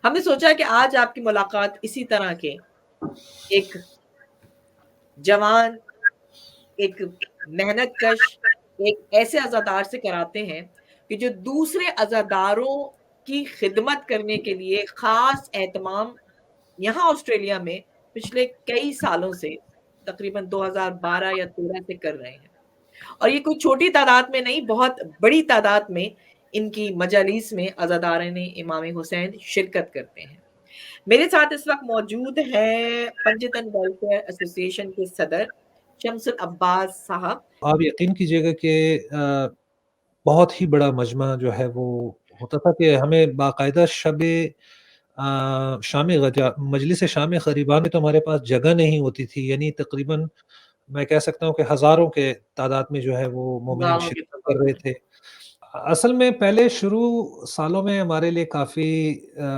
ہم نے سوچا کہ آج آپ کی ملاقات اسی طرح کے ایک جوان، ایک محنت کش، ایک ایسے عزادار سے کراتے ہیں کہ جو دوسرے عزاداروں کی خدمت کرنے کے لیے خاص اہتمام یہاں آسٹریلیا میں پچھلے کئی سالوں سے تقریباً 2012 یا 13 سے کر رہے ہیں، اور یہ کوئی چھوٹی تعداد میں نہیں، بہت بڑی تعداد میں ان کی مجالس میں عزاداران امام حسین شرکت کرتے ہیں۔ میرے ساتھ اس وقت موجود ہے پنجتن ویلفیئر ایسوسی ایشن کے صدر شمس العباس صاحب۔ آپ یقین کیجئے گا کہ بہت ہی بڑا مجمع جو ہے وہ ہوتا تھا کہ ہمیں باقاعدہ شام مجلس شام غریبان میں تو ہمارے پاس جگہ نہیں ہوتی تھی، یعنی تقریباً میں کہہ سکتا ہوں کہ ہزاروں کے تعداد میں جو ہے وہ مومنین ہزاروں کی شرکت کر تعداد رہے میں۔ تھے۔ اصل میں پہلے شروع سالوں میں ہمارے لیے کافی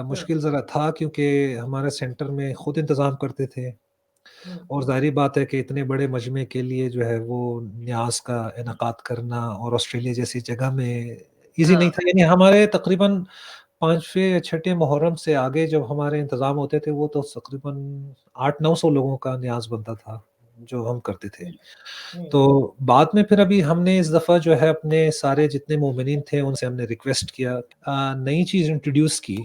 مشکل ذرا تھا، کیونکہ ہمارے سینٹر میں خود انتظام کرتے تھے، اور ظاہری بات ہے کہ اتنے بڑے مجمع کے لیے جو ہے وہ نیاز کا انعقاد کرنا اور آسٹریلیا جیسی جگہ میں ایزی نہیں تھا۔ یعنی ہمارے تقریباً 5ویں یا 6 محرم سے آگے جب ہمارے انتظام ہوتے تھے وہ تو تقریباً 800-900 لوگوں کا نیاز بنتا تھا جو ہم کرتے تھے۔ تو بعد میں پھر ابھی ہم نے اس دفعہ جو ہے اپنے سارے جتنے مومنین تھے ان سے ہم نے ریکویسٹ کیا، نئی چیز انٹروڈیوس کی،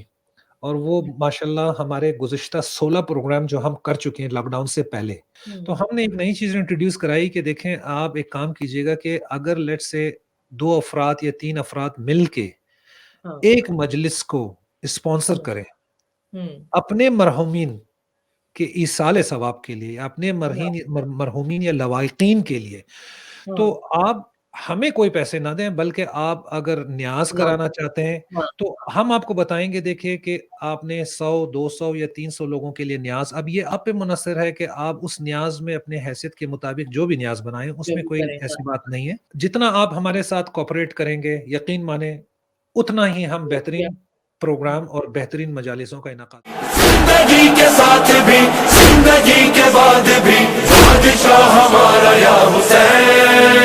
اور وہ ماشاءاللہ ہمارے گزشتہ 16 پروگرام جو ہم کر چکے ہیں لاک ڈاؤن سے پہلے، تو ہم نے ایک نئی چیز انٹروڈیوس کرائی کہ دیکھیں آپ ایک کام کیجئے گا کہ اگر لیٹ سے 2 افراد یا 3 افراد مل کے ایک مجلس کو اسپانسر کریں اپنے مرحومین کے ایصال ثواب کے لیے، اپنے مرحومین یا لواحقین کے لیے، تو آپ ہمیں کوئی پیسے نہ دیں، بلکہ آپ اگر نیاز کرانا چاہتے ہیں تو ہم آپ کو بتائیں گے دیکھیں کہ آپ نے 100-200 یا 300 لوگوں کے لیے نیاز، اب یہ آپ پہ منحصر ہے کہ آپ اس نیاز میں اپنے حیثیت کے مطابق جو بھی نیاز بنائیں، اس میں کوئی ایسی بات نہیں ہے۔ جتنا آپ ہمارے ساتھ کوپریٹ کریں گے، یقین مانیں اتنا ہی ہم بہترین پروگرام اور بہترین مجالسوں کا انعقاد کریں۔ زندگی کے ساتھ بھی زندگی کے بعد بھی بادشاہ ہمارا یا حسین،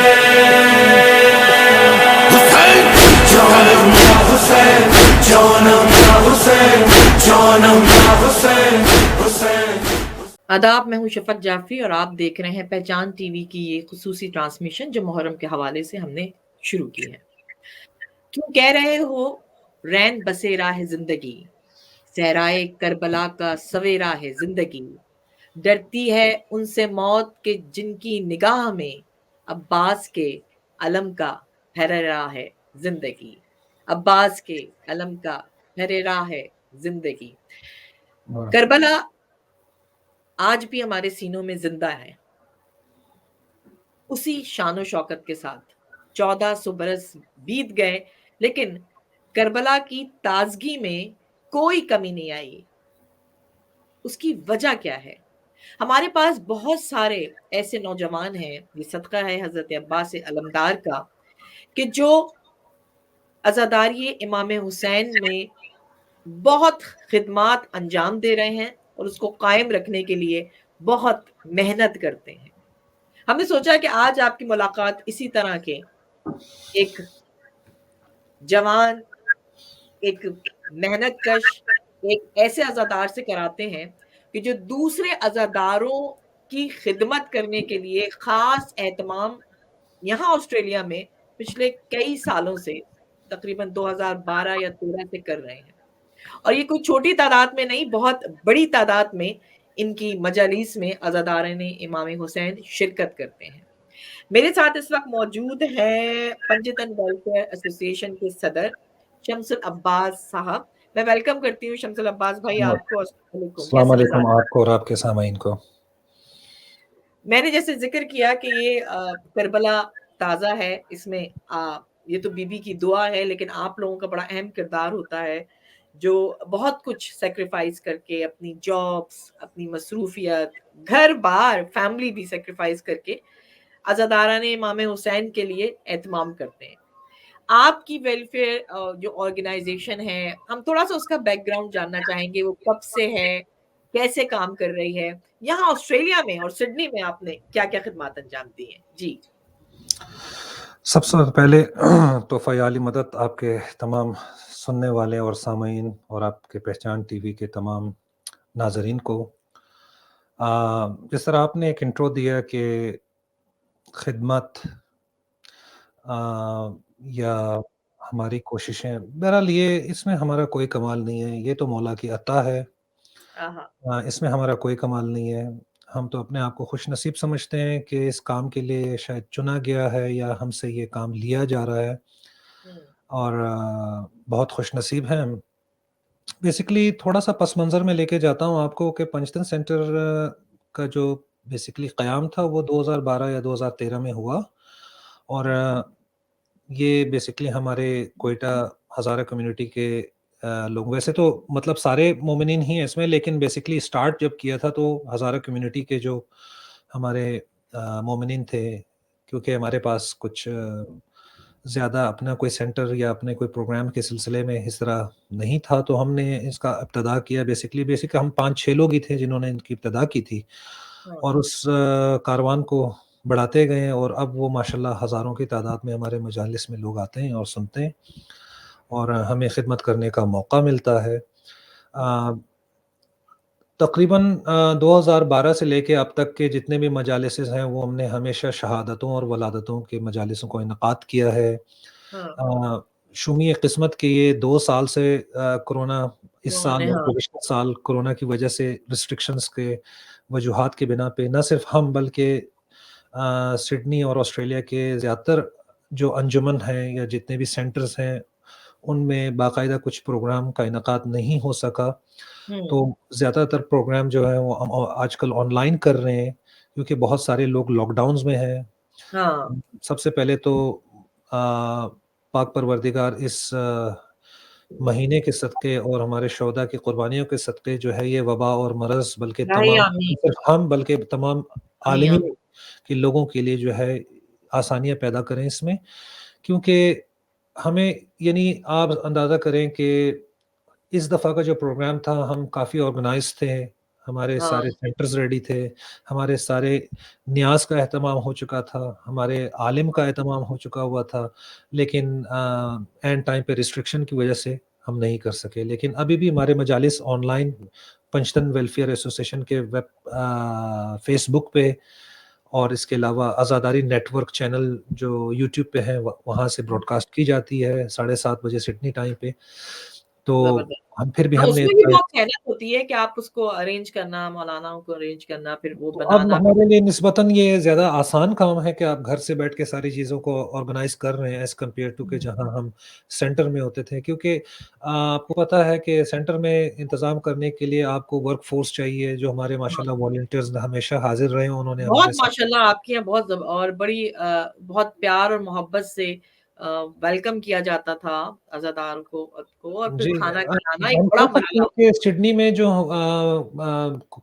حسین جانم یا حسین، جانم یا حسین، جانم یا حسین، حسین۔ آداب، میں ہوں شفق جعفری اور آپ دیکھ رہے ہیں پہچان ٹی وی کی یہ خصوصی ٹرانسمیشن جو محرم کے حوالے سے ہم نے شروع کی ہے۔ کیوں کہہ رہے ہو رین بسے راہ زندگی، صحرائے کربلا کا سویرا ہے زندگی، ڈرتی ہے ان سے موت کے جن کی نگاہ میں عباس کے علم کا پھریرا ہے زندگی، عباس کے علم کا پھریرا ہے زندگی۔ کربلا آج بھی ہمارے سینوں میں زندہ ہے، اسی شان و شوکت کے ساتھ 1400 برس بیت گئے، لیکن کربلا کی تازگی میں کوئی کمی نہیں آئی۔ اس کی وجہ کیا ہے؟ ہمارے پاس بہت سارے ایسے نوجوان ہیں، یہ صدقہ ہے حضرت عباس علمدار کا، کہ جو عزاداری امام حسین میں بہت خدمات انجام دے رہے ہیں اور اس کو قائم رکھنے کے لیے بہت محنت کرتے ہیں۔ ہم نے سوچا کہ آج آپ کی ملاقات اسی طرح کے ایک جوان، ایک محنت کش، ایک ایسے عزادار سے کراتے ہیں کہ جو دوسرے عزاداروں کی خدمت کرنے کے لیے خاص اہتمام یہاں آسٹریلیا میں پچھلے کئی سالوں سے تقریباً 2012 یا 13 سے کر رہے ہیں، اور یہ کوئی چھوٹی تعداد میں نہیں، بہت بڑی تعداد میں ان کی مجالس میں عزاداران امام حسین شرکت کرتے ہیں۔ میرے ساتھ اس وقت موجود ہے پنجتن ویلفیئر ایسوسی ایشن کے صدر شمس العباس صاحب۔ میں ویلکم کرتی ہوں شمس العباس بھائی آپ کو۔ السلام علیکم آپ کو اور آپ کے سامعین کو۔ میں نے جیسے ذکر کیا کہ یہ کربلا تازہ ہے، اس میں یہ تو بی بی کی دعا ہے، لیکن آپ لوگوں کا بڑا اہم کردار ہوتا ہے، جو بہت کچھ سیکریفائز کر کے اپنی جابس، اپنی مصروفیت، گھر بار، فیملی بھی سیکریفائز کر کے عزاداران امام حسین کے لیے اہتمام کرتے ہیں۔ آپ کی ویلفیئر جو آرگنائزیشن ہے، ہم تھوڑا سا اس کا بیک گراؤنڈ جاننا چاہیں گے، وہ کب سے ہے، کیسے کام کر رہی ہے یہاں آسٹریلیا میں اور سڈنی میں، آپ نے کیا کیا خدمات انجام دی ہیں؟ جی سب سے پہلے تو فیالی مدد آپ کے تمام سننے والے اور سامعین اور آپ کے پہچان ٹی وی کے تمام ناظرین کو، جس طرح آپ نے ایک انٹرو دیا کہ خدمت یا ہماری کوششیں، بہرحال یہ اس میں ہمارا کوئی کمال نہیں ہے، یہ تو مولا کی عطا ہے، اس میں ہمارا کوئی کمال نہیں ہے۔ ہم تو اپنے آپ کو خوش نصیب سمجھتے ہیں کہ اس کام کے لیے شاید چنا گیا ہے یا ہم سے یہ کام لیا جا رہا ہے، اور بہت خوش نصیب ہیں ہم۔ بیسیکلی تھوڑا سا پس منظر میں لے کے جاتا ہوں آپ کو کہ پنجتن سینٹر کا جو بیسیکلی قیام تھا وہ 2012 یا 2013 میں ہوا، اور یہ بیسیکلی ہمارے کوئٹہ ہزارہ کمیونٹی کے لوگ، ویسے تو مطلب سارے مومنین ہی ہیں اس میں، لیکن بیسیکلی سٹارٹ جب کیا تھا تو ہزارہ کمیونٹی کے جو ہمارے مومنین تھے، کیونکہ ہمارے پاس کچھ زیادہ اپنا کوئی سینٹر یا اپنے کوئی پروگرام کے سلسلے میں اس طرح نہیں تھا، تو ہم نے اس کا ابتدا کیا۔ بیسیکلی ہم 5-6 لوگ ہی تھے جنہوں نے ان کی ابتدا کی تھی، اور اس کاروان کو بڑھاتے گئے، اور اب وہ ماشاءاللہ ہزاروں کی تعداد میں ہمارے مجالس میں لوگ آتے ہیں اور سنتے ہیں، اور ہمیں خدمت کرنے کا موقع ملتا ہے۔ تقریباً 2012 سے لے کے اب تک کے جتنے بھی مجالس ہیں وہ ہم نے ہمیشہ شہادتوں اور ولادتوں کے مجالسوں کو انعقاد کیا ہے۔ شومی قسمت کے یہ 2 سال سے کرونا، اس سال اور گزشتہ سال کرونا کی وجہ سے ریسٹرکشنز کے وجوہات کی بنا پہ نہ صرف ہم بلکہ سڈنی اور آسٹریلیا کے زیادہ تر جو انجمن ہیں یا جتنے بھی سینٹرز ہیں ان میں باقاعدہ کچھ پروگرام کا انعقاد نہیں ہو سکا، تو زیادہ تر پروگرام جو ہیں وہ ہم آج کل آن لائن کر رہے ہیں، کیونکہ بہت سارے لوگ لاک ڈاؤنز میں ہیں۔ سب سے پہلے تو پاک پروردگار اس مہینے کے صدقے اور ہمارے شہداء کی قربانیوں کے صدقے جو ہے یہ وبا اور مرض بلکہ صرف ہم بلکہ تمام عالمی کے لوگوں کے لیے جو ہے آسانیاں پیدا کریں اس میں، کیونکہ ہمیں یعنی آپ اندازہ کریں کہ اس دفعہ کا جو پروگرام تھا ہم کافی آرگنائز تھے، ہمارے سارے سینٹرز ریڈی تھے، ہمارے سارے نیاز کا اہتمام ہو چکا تھا، ہمارے عالم کا اہتمام ہو چکا ہوا تھا، لیکن اینڈ ٹائم پہ ریسٹرکشن کی وجہ سے ہم نہیں کر سکے۔ لیکن ابھی بھی ہمارے مجالس آن لائن پنجتن ویلفیئر ایسوسیشن کے فیس بک پہ، اور اس کے علاوہ آزاداری نیٹ ورک چینل جو یوٹیوب پہ ہے وہاں سے براڈ کاسٹ کی جاتی ہے 7:30 بجے سڈنی ٹائم پہ۔ تو ہم پھر بھی ہم اس نے میں بھی بہت محنت ہوتی ہے کہ آپ اس کو ارینج کرنا، مولانا کو ارینج کرنا، پھر وہ اب بنانا۔ ہمارے لیے نسبتاً یہ زیادہ آسان کام ہے کہ آپ گھر سے بیٹھ کے ساری چیزوں کو آرگنائز کر رہے ہیں ایز کمپیئر ٹو کہ جہاں ہم سینٹر میں ہوتے تھے، کیونکہ آپ کو پتہ ہے کہ سینٹر میں انتظام کرنے کے لیے آپ کو ورک فورس چاہیے، جو ہمارے ماشاءاللہ والنٹیئرز ہمیشہ حاضر رہے ہیں، انہوں نے بہت ہمارے ساتھ ماشاءاللہ آپ کے یہاں بہت اور بڑی بہت پیار اور محبت سے ویلکم کیا جاتا تھا عزادار کو، اور پھر جی کھانا کھلانا ایک ہم بڑا کہہ سکتے مرحلہ۔ ہیں کہ سڈنی میں جو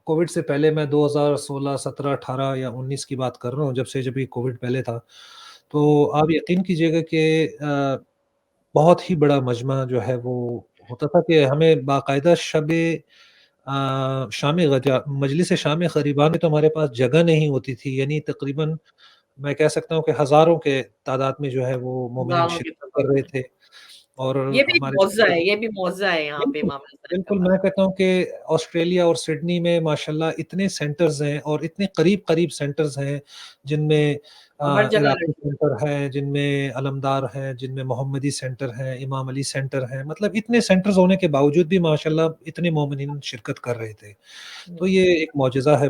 کووڈ سے پہلے، میں 2016 17 18 یا 19 کی بات کر رہا ہوں، جب یہ کووڈ پہلے تھا، تو آپ یقین کیجئے گا کہ بہت ہی بڑا مجمع جو ہے وہ ہوتا تھا کہ ہمیں باقاعدہ مجلس شام غریبان میں تو ہمارے پاس جگہ نہیں ہوتی تھی، یعنی تقریباً میں کہہ سکتا ہوں کہ ہزاروں کے تعداد میں جو ہے وہ مومنین شرکت کر رہے تھے، اور یہ بھی ہمارے معجزہ ہے، یہ بھی معجزہ ہے یہاں پہ امام حسین بالکل کا۔ میں کہتا ہوں کہ آسٹریلیا اور سڈنی میں ماشاءاللہ اتنے سینٹرز ہیں، اور اتنے قریب سینٹرز ہیں جن میں ہر جگہ عراقی سینٹر ہے، جن میں علمدار ہیں، جن میں محمدی سینٹر ہیں، امام علی سینٹر ہیں، مطلب اتنے سینٹرز ہونے کے باوجود بھی ماشاءاللہ اتنے مومنین شرکت کر رہے تھے، تو یہ ایک معجزہ ہے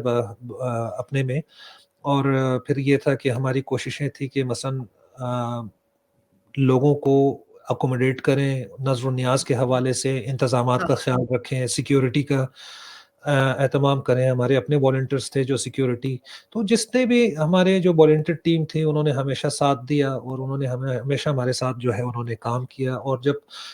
اپنے میں۔ اور پھر یہ تھا کہ ہماری کوششیں تھی کہ مثلا لوگوں کو اکوموڈیٹ کریں، نظر و نیاز کے حوالے سے انتظامات کا خیال رکھیں، سیکیورٹی کا اہتمام کریں۔ ہمارے اپنے والنٹیئرس تھے جو سیکیورٹی، تو جتنے بھی ہمارے جو والنٹیئر ٹیم تھی انہوں نے ہمیشہ ساتھ دیا، اور انہوں نے ہمیشہ ہمارے ساتھ جو ہے انہوں نے کام کیا۔ اور جب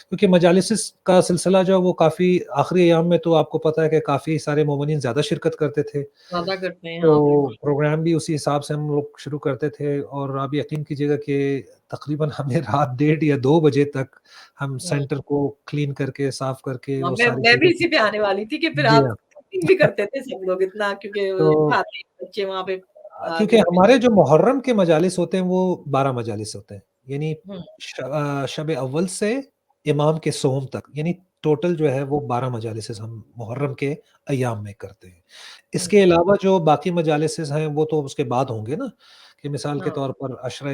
کیونکہ مجالس کا سلسلہ جو وہ کافی آخری ایام میں، تو آپ کو پتہ ہے کہ کافی سارے مومنین زیادہ شرکت کرتے تھے، زیادہ کرتے ہیں، تو ہاں بالکل۔ پروگرام بھی اسی حساب سے ہم لوگ شروع کرتے تھے، اور آپ یقین کیجیے گا کہ تقریباً ہمیں رات 1:30 یا 2 بجے تک ہم سینٹر کو کلین کر کے، صاف کر کے وہ ساری میں بھی چیزیں، اسی پہ آنے والی تھی کہ پھر جی آپ ہاں، بھی کرتے تھے سب لوگ اتنا، کیونکہ تو کھاتے بچے وہاں پہ کیونکہ ہمارے جو محرم کے مجالس ہوتے ہیں وہ 12 مجالس ہوتے ہیں، یعنی شب اول سے امام کے صوم تک، یعنی ٹوٹل جو ہے وہ 12 مجالس ہم محرم کے ایام میں کرتے ہیں۔ اس کے علاوہ جو باقی مجالس ہیں وہ تو اس کے بعد ہوں گے نا، کہ مثال کے ہاں طور پر عشرہ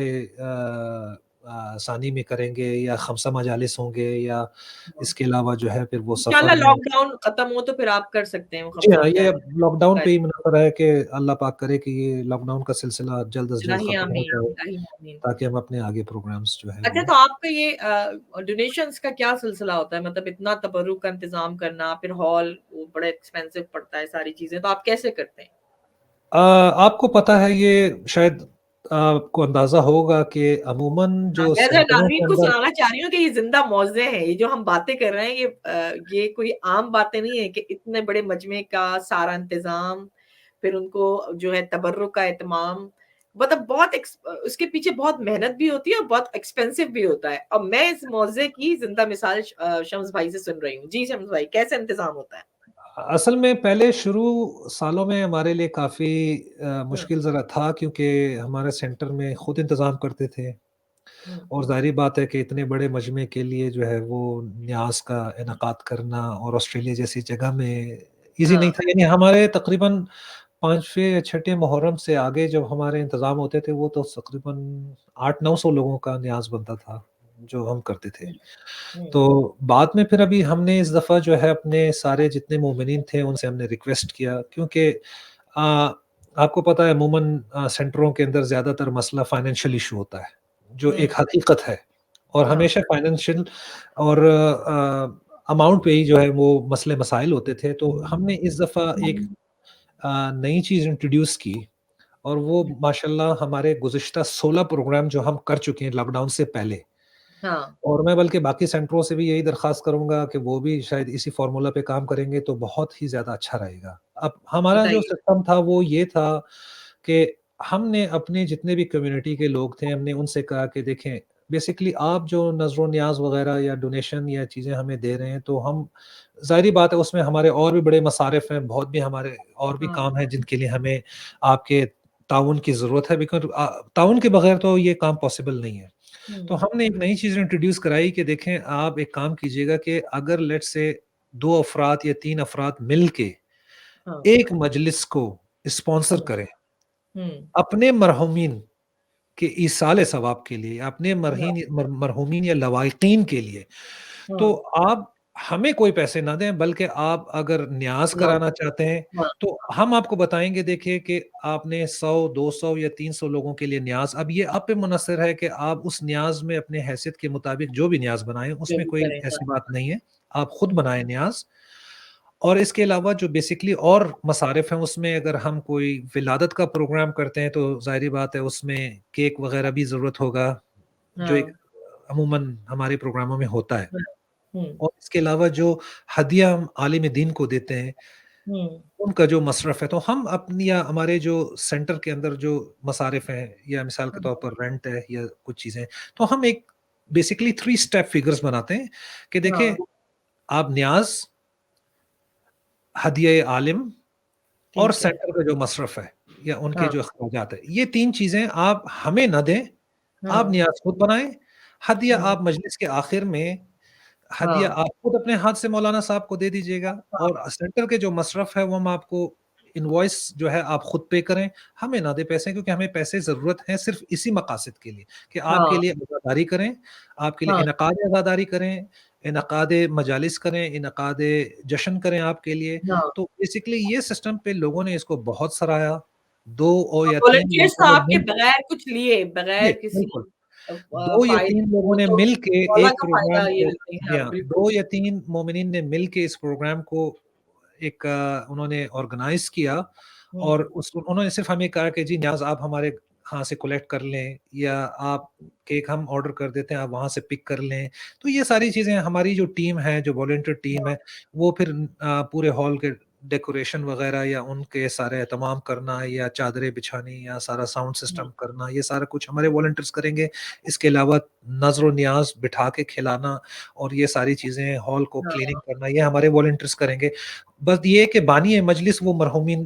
ثانی میں کریں گے، یا خمسہ مجالس ہوں گے، یا ہاں اس کے علاوہ جو ہے پھر وہ انشاءاللہ سفر میں۔ لاک ڈاؤن ختم ہو تو پھر آپ کر سکتے ہیں وہ جی خمسہ ہاں، یہ مجالس لاک ڈاؤن کا۔ پہ ہی منحصر ہے کہ اللہ پاک کرے کہ یہ لاک ڈاؤن کا سلسلہ جلد از جلد الہی ختم ہو آمین جائے، الہی آمین۔ تاکہ ہم اپنے آگے پروگرامز جو ہے اچھا وہ۔ تو آپ کا یہ ڈونیشنز کا کیا سلسلہ ہوتا ہے؟ مطلب اتنا تبرک کا انتظام کرنا، پھر ہال وہ بڑا ایکسپینسو پڑتا ہے ساری چیزیں، تو آپ کیسے کرتے ہیں؟ آپ کو پتہ ہے، یہ شاید آپ کو اندازہ ہوگا کہ عموماً جو میں سینٹروں کے ناظرین کو اندر، سنانا چاہ رہی ہوں کہ یہ زندہ موضوع ہے، یہ جو ہم باتیں کر رہے ہیں یہ کوئی عام باتیں نہیں ہے کہ اتنے بڑے مجمع کا سارا انتظام، پھر ان کو جو ہے تبرک کا اہتمام، مطلب بہت اس کے پیچھے بہت محنت بھی ہوتی ہے اور بہت ایکسپینسو بھی ہوتا ہے، اور میں اس موضوع کی زندہ مثال شمس بھائی سے سن رہی ہوں۔ جی شمس بھائی، کیسے انتظام ہوتا ہے؟ اصل میں پہلے شروع سالوں میں ہمارے لیے کافی مشکل ذرا تھا، کیونکہ ہمارے سینٹر میں خود انتظام کرتے تھے، اور ظاہری بات ہے کہ اتنے بڑے مجمع کے لیے جو ہے وہ نیاز کا انعقاد کرنا، اور آسٹریلیا جیسی جگہ میں ایزی نہیں ہاں تھا۔ یعنی ہمارے تقریباً 5ویں یا 6ٹھے محرم سے آگے جب ہمارے انتظام ہوتے تھے، وہ تو تقریباً 800-900 لوگوں کا نیاز بنتا تھا جو ہم کرتے تھے۔ تو بعد میں پھر ابھی ہم نے اس دفعہ جو ہے اپنے سارے جتنے مومنین تھے ان سے ہم نے ریکویسٹ کیا، کیونکہ آپ کو پتہ ہے عموماً سینٹروں کے اندر زیادہ تر مسئلہ فائنینشیل ایشو ہوتا ہے، جو ایک حقیقت ہے، اور ہاں ہمیشہ فائنینشیل اور اماؤنٹ پہ ہی جو ہے وہ مسئلے مسائل ہوتے تھے۔ تو ہم نے اس دفعہ ایک نئی چیز انٹروڈیوس کی، اور وہ ماشاءاللہ ہمارے گزشتہ 16 پروگرام جو ہم کر چکے ہیں لاک ڈاؤن سے پہلے، ہاں اور میں بلکہ باقی سینٹروں سے بھی یہی درخواست کروں گا کہ وہ بھی شاید اسی فارمولا پہ کام کریں گے تو بہت ہی زیادہ اچھا رہے گا۔ اب ہمارا جو بتائیے۔ سسٹم تھا وہ یہ تھا کہ ہم نے اپنے جتنے بھی کمیونٹی کے لوگ تھے، ہم نے ان سے کہا کہ دیکھیں، بیسکلی آپ جو نظر و نیاز وغیرہ یا ڈونیشن یا چیزیں ہمیں دے رہے ہیں، تو ہم ظاہری بات ہے اس میں ہمارے اور بھی بڑے مصارف ہیں، بہت بھی ہمارے اور بھی کام ہیں جن کے لیے ہمیں آپ کے تعاون کی ضرورت ہے، بیکاز تعاون کے بغیر تو یہ کام پاسبل نہیں ہے۔ تو ہم نے ایک نئی چیز انٹروڈیوس کرائی کہ دیکھیں، آپ ایک کام کیجئے گا کہ اگر لیٹ سے 2 افراد یا 3 افراد مل کے ایک مجلس کو اسپانسر کریں اپنے مرحومین کے ایصال ثواب کے لیے، اپنے مرحومین یا لواحقین کے لیے، تو آپ ہمیں کوئی پیسے نہ دیں، بلکہ آپ اگر نیاز کرانا چاہتے ہیں تو ہم آپ کو بتائیں گے، دیکھیں کہ آپ نے 100 200 یا 300 لوگوں کے لیے نیاز، اب یہ آپ پہ منحصر ہے کہ آپ اس نیاز میں اپنے حیثیت کے مطابق جو بھی نیاز بنائیں، اس میں کوئی ایسی بات نہیں ہے، آپ خود بنائیں نیاز۔ اور اس کے علاوہ جو بیسکلی اور مصارف ہیں، اس میں اگر ہم کوئی ولادت کا پروگرام کرتے ہیں تو ظاہری بات ہے اس میں کیک وغیرہ بھی ضرورت ہوگا، جو ایک عموماً ہمارے پروگراموں میں ہوتا ہے۔ اور اس کے علاوہ جو ہدیہ ہم عالم دین کو دیتے ہیں، ان کا جو مصرف ہے، تو ہم اپنی یا ہمارے جو سینٹر کے اندر جو مصارف ہیں، یا مثال کے طور پر رینٹ ہے یا کچھ چیزیں، تو ہم ایک بیسکلی 3 اسٹیپ فگرز بناتے ہیں کہ دیکھیں، آپ نیاز، ہدیہ عالم اور سینٹر کا جو مصرف ہے یا ان کے جو اخراجات ہے، یہ 3 چیزیں آپ ہمیں نہ دیں، آپ نیاز خود بنائیں، ہدیہ آپ مجلس کے آخر میں ہدیہ آپ خود اپنے ہاتھ سے مولانا صاحب کو دے دیجیے گا، اور سینٹر کے جو مصرف ہے وہ ہم آپ کو انوائس جو ہے آپ خود پے کریں، ہمیں نہ دے پیسے، کیونکہ ہمیں پیسے ضرورت ہے صرف اسی مقاصد کے لیے کہ آپ کے لیے عزاداری کریں، آپ کے لیے انعقاد عزاداری کریں، انعقاد مجالس کریں، انعقاد جشن کریں آپ کے لیے۔ تو بیسکلی یہ سسٹم پہ لوگوں نے اس کو بہت سراہا، 2 اور یا 3 والنٹیئرس لوگوں نے آپ کے مل بغیر کچھ لیے، بغیر کسی بالکل 2 یا 3 فائدے، لوگوں وہ نے تو مل کے مولا ایک کا پروگرام فائدہ یہ کو، لیتے ہیں۔ جی ہاں ہاں، بالکل 2 یا 3 مومنین نے مل کے اس پروگرام کو ایک انہوں نے آرگنائز کیا، اور انہوں نے صرف ہمیں کہا کہ جی نیاز آپ ہمارے ہاں سے کلیکٹ کر لیں، یا آپ کیک ہم آرڈر کر دیتے ہیں، آپ وہاں سے پک کر لیں۔ تو یہ ساری چیزیں ہماری جو ٹیم ہے، جو والنٹیئر ٹیم ہے، وہ پھر پورے ہال کے ڈیکوریشن وغیرہ یا ان کے سارے اہتمام کرنا، یا چادریں بچھانی، یا سارا ساؤنڈ سسٹم کرنا، یہ سارا کچھ ہمارے والنٹیئرز کریں گے۔ اس کے علاوہ نظر و نیاز بٹھا کے کھلانا اور یہ ساری چیزیں، ہال کو کلیننگ کرنا، یہ ہمارے والنٹیئرز کریں گے۔ بس یہ کہ بانی مجلس وہ مرحومین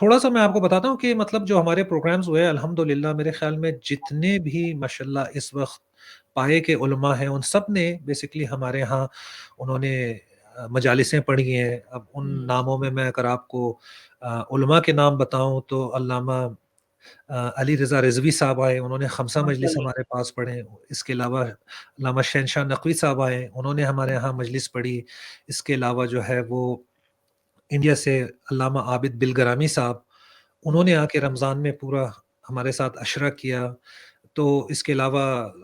تھوڑا سا میں آپ کو بتاتا ہوں کہ مطلب جو ہمارے پروگرامز ہوئے الحمدللہ میرے خیال میں جتنے بھی ماشاءاللہ اس وقت پائے کے علماء ہیں ان سب نے بیسکلی ہمارے ہاں انہوں نے مجالسیں پڑھی ہیں. اب ان ناموں میں اگر آپ کو علماء کے نام بتاؤں تو علامہ علی رضا رضوی صاحب آئے, انہوں نے خمسہ مجلس ہمارے پاس پڑھے. اس کے علاوہ علامہ شہنشاہ نقوی صاحب آئے, انہوں نے ہمارے ہاں مجلس پڑھی. اس کے علاوہ جو ہے وہ انڈیا سے علامہ عابد بلگرامی صاحب, انہوں نے آ کے رمضان میں پورا ہمارے ساتھ عشرہ کیا. تو اس کے علاوہ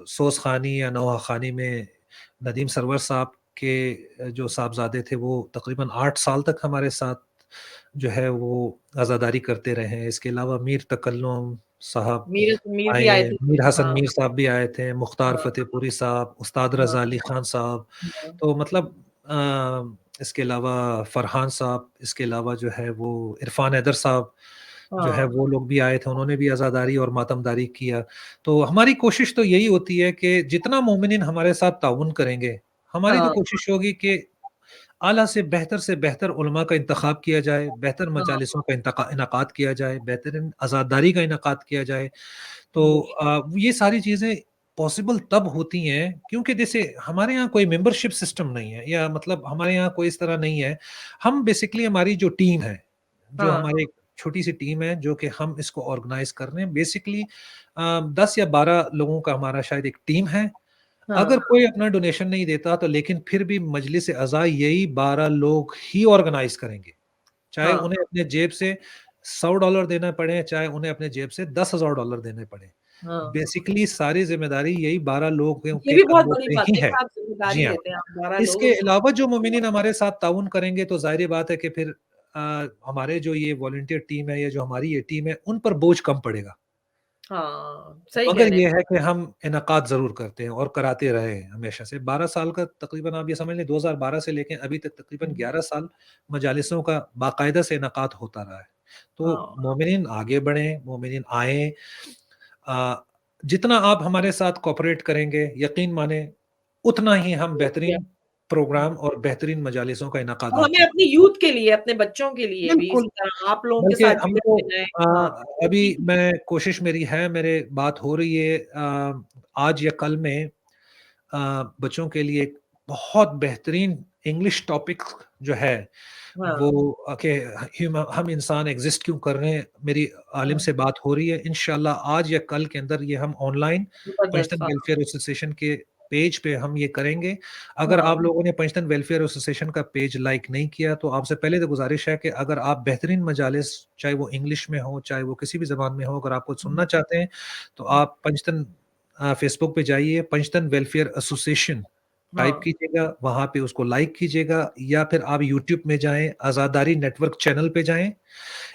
سوز خانی یا نوحہ خانی میں ندیم سرور صاحب کے جو صاحبزادے تھے وہ تقریباً 8 سال تک ہمارے ساتھ جو ہے وہ عزاداری کرتے رہے. اس کے علاوہ میر تکلم صاحب میر بھی آئے آئے, تھے. میر حسن ہاں میر صاحب بھی آئے تھے, مختار ہاں فتح پوری صاحب, استاد رضا علی خان صاحب. ہاں تو مطلب اس کے علاوہ فرحان صاحب, اس کے علاوہ جو ہے وہ عرفان حیدر صاحب جو ہے وہ لوگ بھی آئے تھے, انہوں نے بھی عزاداری اور ماتمداری کیا. تو ہماری کوشش تو یہی ہوتی ہے کہ جتنا مومنین ہمارے ساتھ تعاون کریں گے, ہماری تو کوشش ہوگی کہ اعلیٰ سے بہتر علماء کا انتخاب کیا جائے, بہتر مجالسوں کا انعقاد کیا جائے, بہترین عزاداری کا انعقاد کیا جائے. تو یہ ساری چیزیں پاسبل تب ہوتی ہیں کیونکہ جیسے ہمارے یہاں کوئی ممبرشپ سسٹم نہیں ہے, یا مطلب ہمارے یہاں کوئی اس طرح نہیں ہے. ہم بیسکلی ہماری جو ٹیم ہے, جو ہمارے چھوٹی سی ٹیم ہے جو کہ ہم اس کو آرگنائز کر رہے ہیں, بیسکلی 10 یا 12 لوگوں کا ہمارا شاید ایک ٹیم ہے. اگر کوئی اپنا ڈونیشن نہیں دیتا تو لیکن پھر بھی مجلس اعضاء یہی 12 لوگ ہی آرگنائز کریں گے, چاہے انہیں اپنے جیب سے $100 دینا پڑے, چاہے انہیں اپنے جیب سے $10,000 دینے پڑے. بیسکلی ساری ذمہ داری یہی 12 لوگوں یہ کے بھی بہت کندھوں بڑی پہ بات ہی ہے ہے. کہ آپ ذمہ داری جی ہاں, لیتے ہیں, آپ 12 اس لوگ کے علاوہ جو مومنین ہمارے ساتھ تعاون کریں گے تو ظاہر بات ہے کہ پھر ہمارے جو یہ والنٹیئر ٹیم ہے یا جو ہماری یہ ٹیم ہے ان پر بوجھ کم پڑے گا. صحیح کہہ مگر رہے یہ ہیں. ہے کہ ہم انعقاد ضرور کرتے ہیں اور کراتے رہے ہیں ہمیشہ سے. 12 سال کا تقریباً آپ یہ سمجھ لیں 2012 سے لے کے ابھی تک تقریباً 11 سال مجالسوں کا باقاعدہ سے انعقاد ہوتا رہا ہے. تو مومنین آگے بڑھیں, مومنین آئیں, جتنا آپ ہمارے ساتھ کوآپریٹ کریں گے یقین مانیں اتنا ہی ہم بہترین پروگرام اور بہترین مجالسوں کا انعقادات ہمیں اپنی یوتھ کے لیے, اپنے بچوں کے لیے بھی بالکل, اسی طرح آپ لوگوں کے بلکہ ساتھ ہم جڑے کو رہنا ہے. ابھی میں کوشش میری ہے, میرے بات ہو رہی ہے آج یا کل میں بچوں کے لیے بہت بہترین انگلش ٹاپک جو ہے وہ کہ ہم انسان ایگزسٹ کیوں کر رہے ہیں, میری عالم سے بات ہو رہی ہے. انشاءاللہ آج یا کل کے اندر یہ ہم آن لائن پنجتن ویلفیئر ایسوسیشن کے پیج پہ ہم یہ کریں گے. اگر آپ لوگوں نے پنجتن ویلفیئر ایسوسیشن کا پیج لائک نہیں کیا تو آپ سے پہلے تو گزارش ہے کہ اگر آپ بہترین مجالس چاہے وہ انگلش میں ہو چاہے وہ کسی بھی زبان میں ہو, اگر آپ کو سننا چاہتے ہیں تو آپ پنجتن فیس بک پہ جائیے, پنجتن ویلفیئر ایسوسیشن ٹائپ کیجیے گا, وہاں پہ اس کو لائک کیجیے گا, یا پھر آپ یوٹیوب میں جائیں, آزاداری نیٹ ورک چینل پہ جائیں.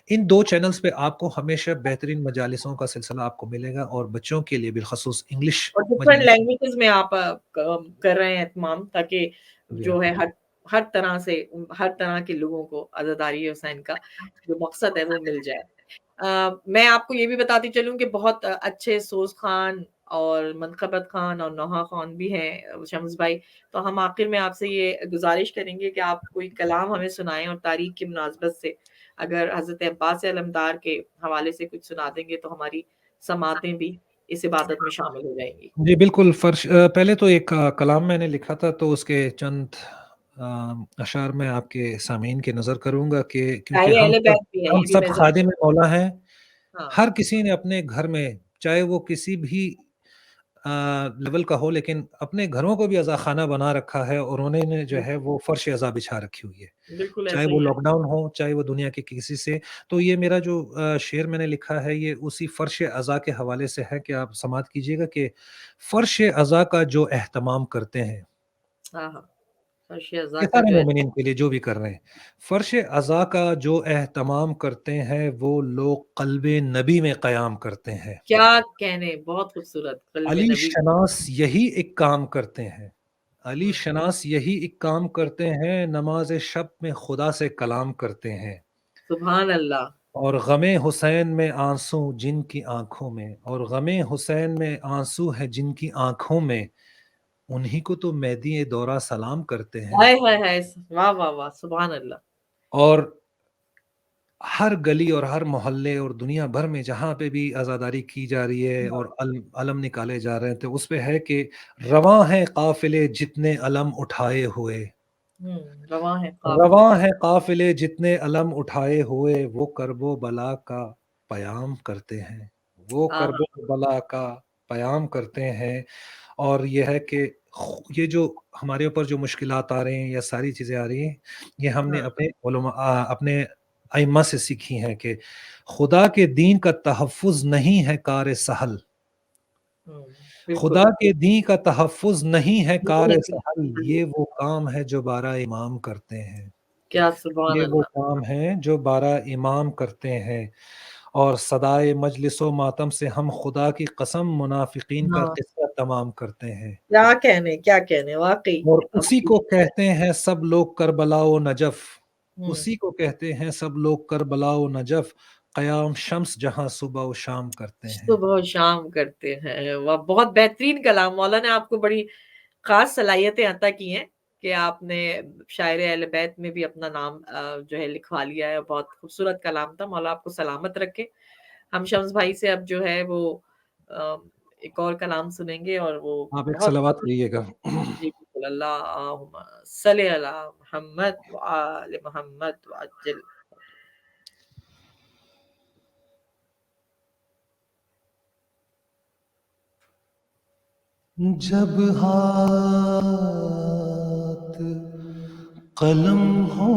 ان 2 چینلز پہ آپ کو ہمیشہ بہترین مجالسوں کا سلسلہ آپ کو ملے گا, اور بچوں کے لیے بالخصوص انگلش اور ڈفرینٹ لینگویجز میں آپ کر رہے ہیں اہتمام, تاکہ جو ہے ہر طرح سے ہر طرح کے لوگوں کو عزاداری حسین کا جو مقصد ہے وہ مل جائے. میں آپ کو یہ بھی بتاتی چلوں کہ بہت اچھے سوز خان اور منقبت خان اور نوحہ خان بھی ہیں شمس بھائی. تو ہم آخر میں آپ سے یہ گزارش کریں گے کہ آپ کوئی کلام ہمیں سنائیں, اور تاریخ کی مناسبت سے اگر حضرت عباس علمدار کے حوالے سے کچھ سنا دیں گے تو ہماری سماعتیں بھی اس عبادت میں شامل ہو جائیں گی. جی بالکل. پہلے تو ایک کلام میں نے لکھا تھا تو اس کے چند اشعار میں آپ کے سامعین کی نظر کروں گا کہ کیونکہ اہل بیت بھی ہے, ہم یہ بھی سب میں خادم مولا ہیں. ہاں ہر کسی نے اپنے گھر میں چاہے وہ کسی بھی لیول کا ہو لیکن اپنے گھروں کو بھی عزا خانہ بنا رکھا ہے, اور انہوں نے جو ہے وہ فرش عزا بچھا رکھی ہوئی ہے, بالکل چاہے ایسا وہ ہی ہے. لاک ڈاؤن ہو چاہے وہ دنیا کے کسی سے. تو یہ میرا جو شعر میں نے لکھا ہے یہ اسی فرش عزا کے حوالے سے ہے کہ آپ سماعت کیجیے گا کہ فرش عزا کا جو اہتمام کرتے ہیں, فرش عزا یہ کا سارے جو ہے مومنین کے لیے جو بھی کر رہے ہیں, فرش عزا کا جو اہتمام کرتے ہیں وہ لوگ قلب نبی میں قیام کرتے ہیں. کیا کہنے, بہت خوبصورت. قلب علی نبی. شناس یہی ایک کام کرتے ہیں, علی شناس یہی ایک کام کرتے ہیں, نماز شب میں خدا سے کلام کرتے ہیں. سبحان اللہ. اور غم حسین میں آنسو جن کی آنکھوں میں, اور غم حسین میں آنسو ہے جن کی آنکھوں میں, انہی کو تو مہدی دورہ سلام کرتے ہیں. ہائے ہائے ہائے, واہ واہ واہ, سبحان اللہ. اور ہر گلی اور ہر محلے اور دنیا بھر میں جہاں پہ بھی آزاداری کی جا رہی ہے اور علم نکالے جا رہے ہیں تو اس پہ ہے کہ رواں ہیں قافلے جتنے علم اٹھائے ہوئے، رواں ہے قافلے. رواں ہیں قافلے جتنے علم اٹھائے ہوئے، وہ کرب و بلا کا پیام کرتے ہیں، وہ کرب و بلا کا پیام کرتے ہیں. اور یہ ہے کہ یہ جو ہمارے اوپر جو مشکلات آ رہے ہیں یا ساری چیزیں آ رہی ہیں، یہ ہم نے اپنے علماء اپنے ائمہ سے سیکھی ہیں کہ خدا کے دین کا تحفظ نہیں ہے کار سہل، خدا کے دین کا تحفظ نہیں ہے کار سہل، یہ وہ کام ہے جو بارہ امام کرتے ہیں، کیا سبحان یہ وہ اللہ. کام ہیں جو بارہ امام کرتے ہیں. اور صدائے مجلس و ماتم سے ہم خدا کی قسم منافقین کا قصہ تمام کرتے ہیں. کیا کہنے واقعی. اور اسی کو کہتے ہیں سب لوگ کربلا و نجف، اسی کو کہتے ہیں سب لوگ کربلا و نجف، قیام شمس جہاں صبح و شام کرتے ہیں. صبح و شام کرتے ہیں. واہ، بہت بہترین کلام. مولانا نے آپ کو بڑی خاص صلاحیتیں عطا کی ہیں کہ آپ نے شاعر اہل بیت میں بھی اپنا نام جو ہے لکھوا لیا ہے. بہت خوبصورت کلام تھا. مولا آپ کو سلامت رکھے. ہم شمس بھائی سے اب جو ہے وہ ایک اور کلام سنیں گے اور وہ آپ ایک بہت صلوات کریے گا. جی بالکل. اللہم صلی علی محمد وآل محمد وعجل. جب ہاتھ قلم ہو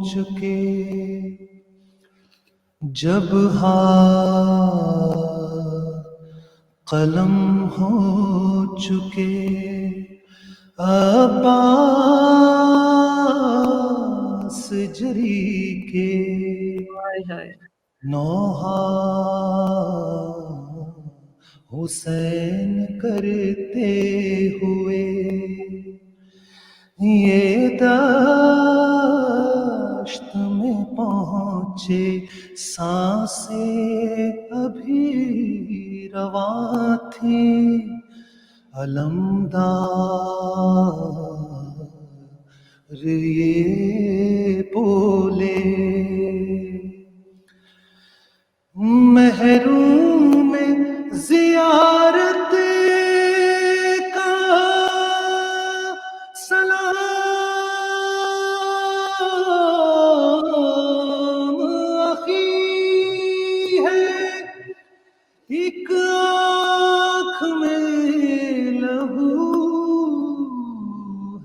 چکے، جب ہاتھ قلم ہو چکے، عباس جری کے نوحہ حسین کرتے ہوئے، یہ دشت میں پہنچے سانسیں ابھی رواں تھیں، علمدار یہ بولے، محروم زیارت کا سلام اخی ہے، ایک آنکھ میں لہو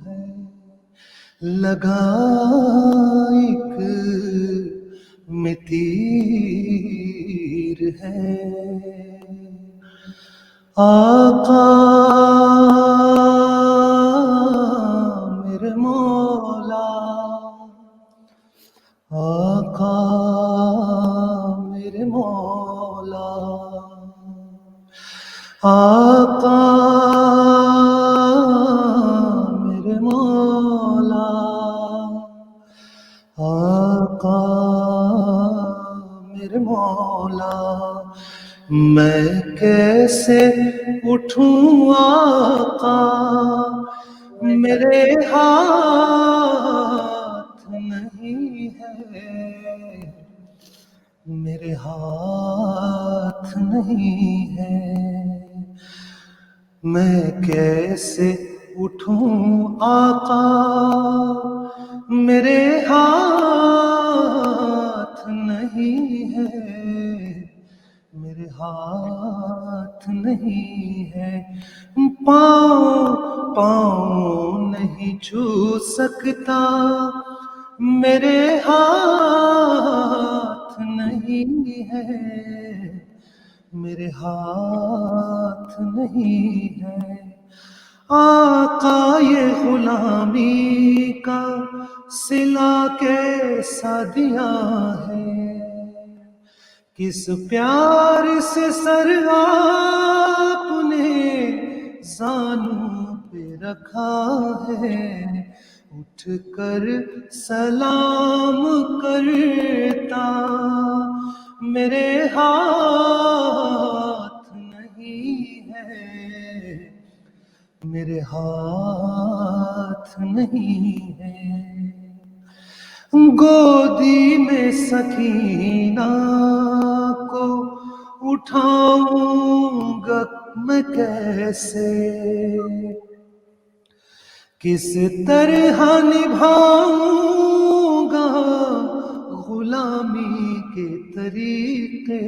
ہے، لگا ایک میں تیر ہے، آقا میرے مولا، آقا میرے مولا، آقا میرے مولا، آقا میرے مولا، میں کیسے اٹھوں آقا، میرے ہاتھ نہیں ہے، میرے ہاتھ نہیں ہے، میں کیسے اٹھوں آقا، میرے ہاتھ نہیں ہے، میرے ہاتھ نہیں ہے، پاؤں نہیں چھو سکتا، میرے ہاتھ نہیں ہے، میرے ہاتھ نہیں ہے، آقا یہ غلامی کا صلہ کیسا دیا ہے، کس پیار سے سر آپ نے زانوں پہ رکھا ہے، اٹھ کر سلام کرتا، میرے ہاتھ نہیں ہے، میرے ہاتھ نہیں ہے، گودی میں سکینہ کو اٹھاؤں گا میں کیسے، کس طرح نبھاؤں گا غلامی کے طریقے،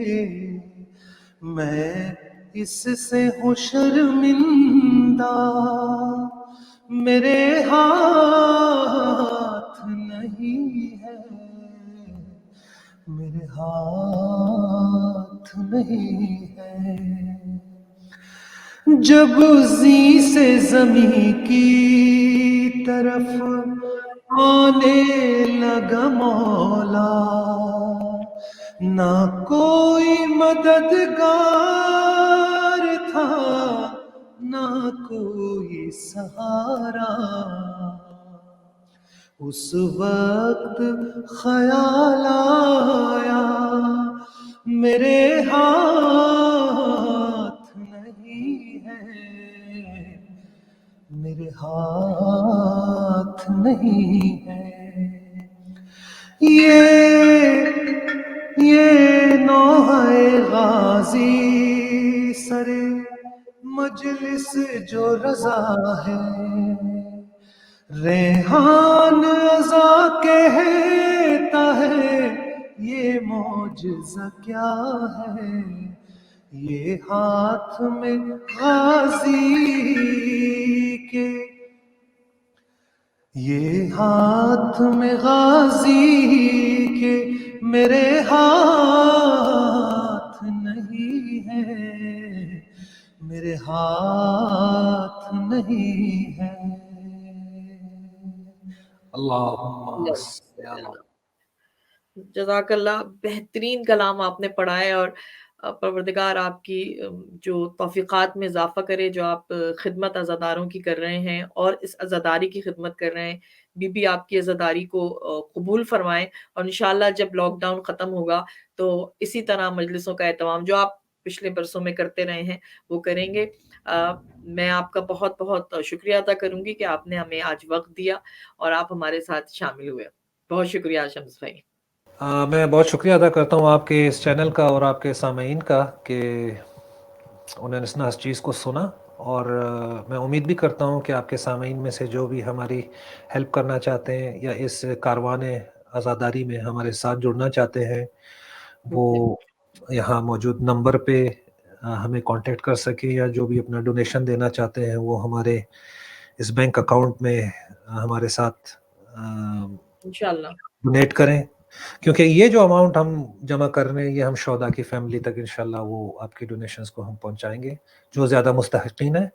میں اس سے ہوں شرمندہ، میرے ہاتھ نہیں ہے، میرے ہاتھ نہیں ہے۔ جب زی سے زمیں کی طرف آنے لگا مولا، نہ کوئی مددگار تھا نہ کوئی سہارا، اس وقت خیال آیا میرے ہاتھ نہیں ہے، میرے ہاتھ نہیں ہے۔ یہ نوحہ غازی سرے مجلس جو رضا ہے، ریحان ازا کہتا ہے یہ معجزہ کیا ہے، یہ ہاتھ میں غازی کے، یہ ہاتھ میں غازی کے میرے ہاتھ نہیں ہے، میرے ہاتھ نہیں ہے۔ اللہم صلی اللہ۔ جزاک اللہ، بہترین کلام آپ نے پڑھا ہے، اور پروردگار آپ کی جو توفیقات میں اضافہ کرے، جو آپ خدمت عزاداروں کی کر رہے ہیں اور اس عزاداری کی خدمت کر رہے ہیں، بی آپ کی عزاداری کو قبول فرمائیں، اور انشاءاللہ جب لاک ڈاؤن ختم ہوگا تو اسی طرح مجلسوں کا اہتمام جو آپ پچھلے برسوں میں کرتے رہے ہیں وہ کریں گے۔ میں آپ کا بہت بہت شکریہ ادا کروں گی کہ آپ نے ہمیں آج وقت دیا اور آپ ہمارے ساتھ شامل ہوئے۔ بہت شکریہ شمس بھائی۔ میں بہت شکریہ ادا کرتا ہوں آپ کے اس چینل کا اور آپ کے سامعین کا کہ انہوں نے اس چیز کو سنا، اور میں امید بھی کرتا ہوں کہ آپ کے سامعین میں سے جو بھی ہماری ہیلپ کرنا چاہتے ہیں یا اس کاروان عزاداری میں ہمارے ساتھ جڑنا چاہتے ہیں، وہ یہاں موجود نمبر پہ ہمیں کانٹیکٹ کر سکیں، یا جو بھی اپنا ڈونیشن دینا چاہتے ہیں وہ ہمارے اس بینک اکاؤنٹ میں ہمارے ساتھ انشاءاللہ ڈونیٹ کریں، کیونکہ یہ جو اماؤنٹ ہم جمع کر رہے ہیں یہ ہم شہداء کی فیملی تک انشاءاللہ وہ آپ کی ڈونیشنز کو ہم پہنچائیں گے جو زیادہ مستحقین ہیں۔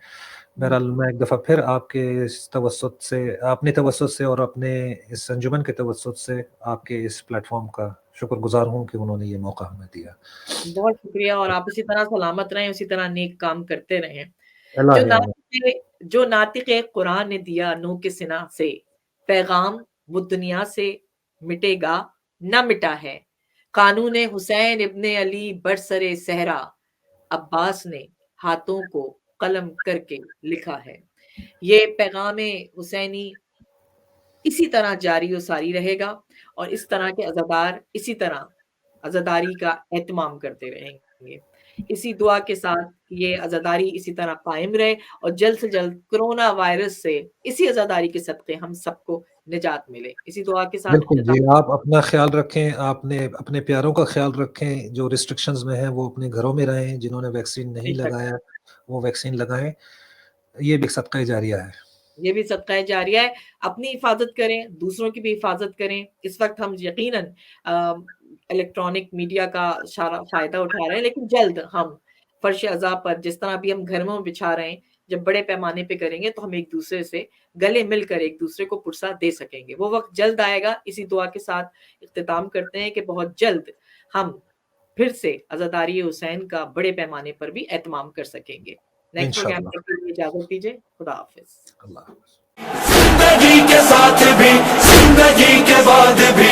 بہرحال میں ایک دفعہ پھر آپ کے اس توسط سے، اپنے توسط سے اور اپنے اس انجمن کے توسط سے آپ کے اس پلیٹ فارم کا شکر گزار ہوں کہ انہوں نے یہ موقع ہمیں دیا۔ بہت شکریہ، اور آپ اسی طرح سلامت رہیں، اسی طرح نیک کام کرتے رہیں۔ جو ناطق قرآن نے دیا نوح کے سنا سے، پیغام وہ دنیا سے مٹے گا نہ مٹا ہے، قانون حسین ابن علی برسر صحرا، عباس نے ہاتھوں کو قلم کر کے لکھا ہے۔ یہ پیغام حسینی اسی طرح جاری و ساری رہے گا، اور اس طرح کے عزادار اسی طرح عزاداری کا اہتمام کرتے رہیں گے۔ اسی دعا کے ساتھ یہ عزاداری اسی طرح قائم رہے، اور جلد سے جلد کرونا وائرس سے اسی عزاداری کے صدقے ہم سب کو نجات ملے۔ اسی دعا کے ساتھ بالکل جی، آپ اپنا خیال رکھیں، آپ نے اپنے پیاروں کا خیال رکھیں، جو ریسٹرکشنز میں ہیں وہ اپنے گھروں میں رہیں، جنہوں نے ویکسین نہیں لگایا وہ ویکسین لگائیں، یہ بھی صدقہ جاریہ ہے۔ یہ بھی صدقہ جاریہ ہے۔ اپنی حفاظت کریں، دوسروں کی بھی حفاظت کریں۔ اس وقت ہم یقیناً الیکٹرانک میڈیا کا سارا فائدہ اٹھا رہے ہیں، لیکن جلد ہم فرش عزا پر جس طرح بھی ہم گھروں میں بچھا رہے ہیں، جب بڑے پیمانے پہ کریں گے تو ہم ایک دوسرے سے گلے مل کر ایک دوسرے کو پرسہ دے سکیں گے۔ وہ وقت جلد آئے گا۔ اسی دعا کے ساتھ اختتام کرتے ہیں کہ بہت جلد ہم پھر سے عزاداری حسین کا بڑے پیمانے پر بھی اہتمام کر سکیں گے۔ نیکسٹ پروگرام تک کے لیے اجازت دیجیے۔ خدا حافظ۔ زندگی کے ساتھ بھی زندگی کے بعد بھی